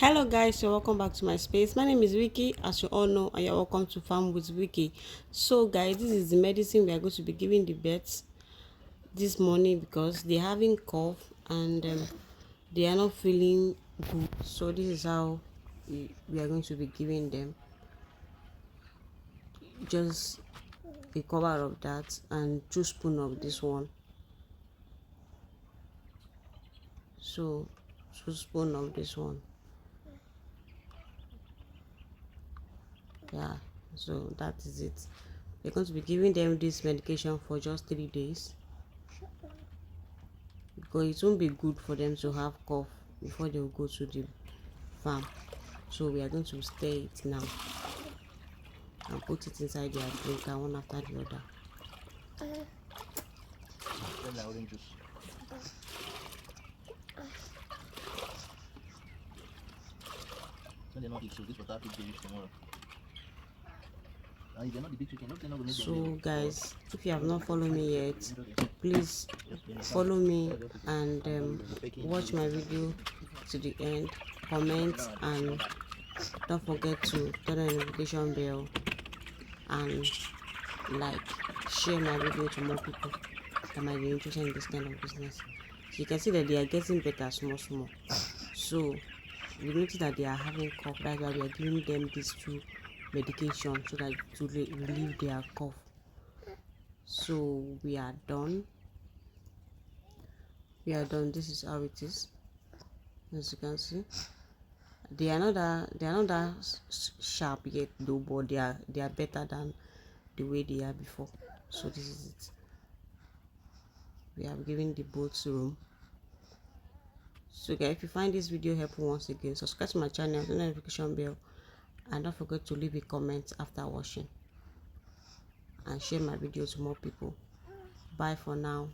Hello guys, so welcome back to my space. My name is Vicky, as you all know, and you're welcome to Farm with Vicky. So guys, this is the medicine we are going to be giving the birds this morning because they're having cough and they are not feeling good. So this is how we are going to be giving them. Just a cover of that and 2 spoons of this one. So 2 spoons of this one. Yeah, so that is it. We're going to be giving them this medication for just 3 days because it won't be good for them to have cough before they will go to the farm. So we are going to stir it now and put it inside their drinker one after the other. Orange juice. When they not eat, so this water will use tomorrow. So guys, if you have not followed me yet, please follow me and watch my video to the end, comment, and don't forget to turn on the notification bell and like share my video to more people that might be interested in this kind of business. So you can see that they are getting better small. So we notice that they are having cough. That's why we are giving them these 2 medications so that to relieve their cough. So we are done. This is how it is. As you can see, they are not that sharp yet though, but they are better than the way they are before. So this is it. We have given the boats room. So guys, if you find this video helpful, once again subscribe to my channel, turn on the notification bell, and don't forget to leave a comment after watching and share my video to more people. Bye for now.